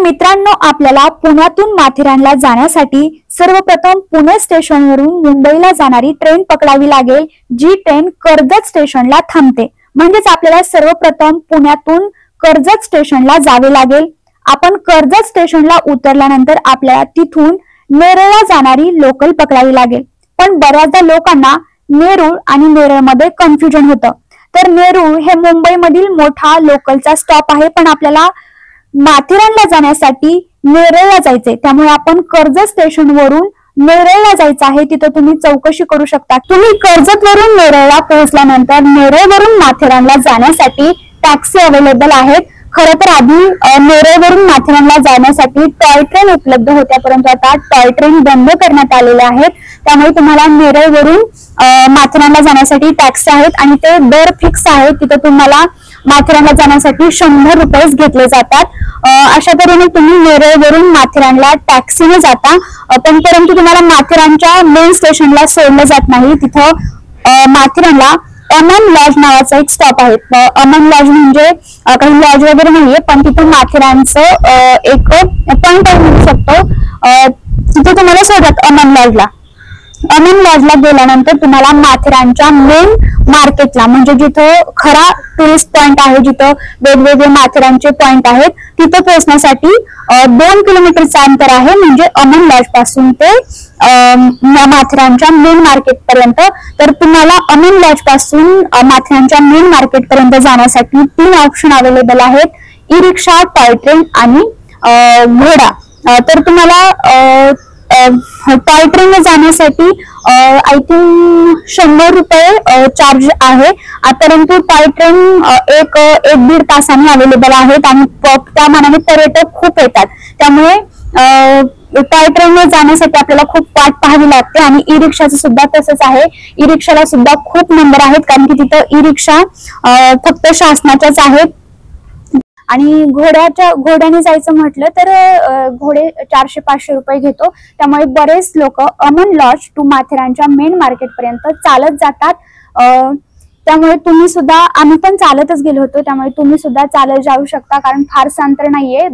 मित्रांनो, आपल्याला पुण्यातून माथेरानला जाण्यासाठी सर्वप्रथम पुणे स्टेशनवरून मुंबईला जाणारी ट्रेन पकडावी लागेल, जी ट्रेन कर्जत स्टेशनला थांबते। म्हणजेच आपल्याला सर्वप्रथम पुण्यातून कर्जत स्टेशनला जावे लागेल। आपण कर्जत स्टेशनला उतरल्यानंतर आपल्याला तिथून नेरळला जाणारी लोकल पकडावी लागेल। पण बऱ्याचदा लोकांना नेरूळ आणि नेरळमध्ये कन्फ्युजन होतं। तर नेरूळ हे मुंबईमधील मोठा लोकलचा स्टॉप आहे, पण आपल्याला माथेरानला जाण्यासाठी नेरळला जायचंय, त्यामुळे आपण कर्जत स्टेशन वरून नेरळला जायचं आहे। तिथं तुम्ही चौकशी करू शकता। तुम्ही कर्जत वरून नेरळला पोहोचल्यानंतर नेरळवरून माथेरानला जाण्यासाठी टॅक्सी अवेलेबल आहेत। खरं तर आधी नेरळवरून माथेरानला जाण्यासाठी टॉय ट्रेन उपलब्ध होत्या, परंतु आता टॉय ट्रेन बंद करण्यात आलेल्या आहेत। त्यामुळे तुम्हाला नेरळवरून माथेरानला जाण्यासाठी टॅक्सी आहेत आणि ते दर फिक्स आहे। तिथं तुम्हाला माथेरानला जाण्यासाठी 100 रुपये घेतले जातात। अशा तऱ्हेने तुम्ही नेरळवरून माथेरानला टॅक्सीने जाता, पण परंतु तुम्हाला माथेरानच्या मेन स्टेशनला सोडलं जात नाही। तिथं माथेरानला अमन लॉज नावाचा एक स्टॉप आहे। अमन लॉज म्हणजे काही लॉज वगैरे नाहीये, पण तिथं माथेरानचं एक पॉइंट आहे म्हणू शकतो। तिथे तुम्हाला सोडतात अमन लॉजला। अमन लॉजला गेल्यानंतर तुम्हाला माथेरानच्या मेन मार्केटला, म्हणजे जिथं खरा टुरिस्ट पॉइंट आहे, जिथं वेगवेगळे माथेरानचे पॉइंट आहेत, तिथं पोहोचण्यासाठी 2 किलोमीटरचं अंतर आहे। म्हणजे अमन लॉज पासून ते माथेरानच्या मेन मार्केट पर्यंत। तर तुम्हाला अमन लॉज पासून माथेरानच्या मेन मार्केट पर्यंत जाण्यासाठी 3 ऑप्शन अवेलेबल आहेत: ई रिक्षा, टॉय ट्रेन आणि घोडा। तर तुम्हाला टॉय ट्रेनने जाण्यासाठी आय थिंक 100 रुपये चार्ज आहे, परंतु टॉय ट्रेन एक 1-1.5 तासांनी अवेलेबल आहेत आणि त्या मानाने पर्यटक खूप येतात। त्यामुळे टॉय ट्रेनने जाण्यासाठी आपल्याला खूप वाट पाहावी लागते। आणि ई रिक्षाचं सुद्धा तसंच आहे। ई रिक्षाला सुद्धा खूप नंबर आहेत, कारण की तिथं ई रिक्षा फक्त शासनाच्याच आहेत। आणि घोड्याने जायचं म्हटलं तर घोडे 400-500 रुपये घेतो। त्यामुळे बरेच लोक अमन लॉज टू माथेरानच्या मेन मार्केट पर्यंत चालत जातात। त्यामुळे तुम्ही सुद्धा, आम्ही पण चालतच गेलो होतो, त्यामुळे तुम्ही सुद्धा चालत जाऊ शकता, कारण फारसं अंतर नाहीये,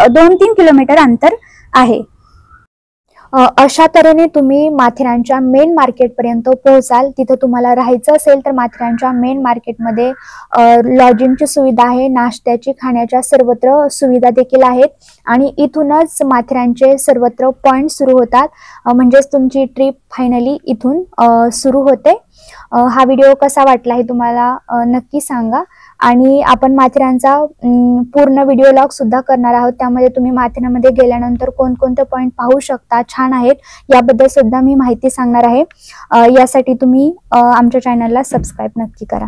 2-3 किलोमीटर अंतर आहे। अशा तऱ्हेने तुम्ही माथेरानच्या मेन मार्केट पर्यंत पोहोचाल। तिथं तुम्हाला राहायचं असेल तर माथेरानच्या मेन मार्केटमध्ये लॉजिंगची सुविधा आहे, नाश्त्याची, खाण्याच्या सर्वत्र सुविधा देखील आहेत। आणि इथूनच माथेरानचे सर्वत्र पॉइंट सुरू होतात, म्हणजेच तुमची ट्रिप फायनली इथून सुरू होते। हा व्हिडिओ कसा वाटला हे तुम्हाला नक्की सांगा। आणि आपण माथेरानचा पूर्ण व्हिडिओ लॉग सुद्धा करणार आहोत, त्यामध्ये तुम्ही माथेरानमध्ये गेल्यानंतर कोणकोणते पॉइंट पाहू शकता, छान आहेत, याबद्दल सुद्धा मी माहिती सांगणार आहे। यासाठी तुम्ही आमच्या चॅनलला सबस्क्राईब नक्की करा।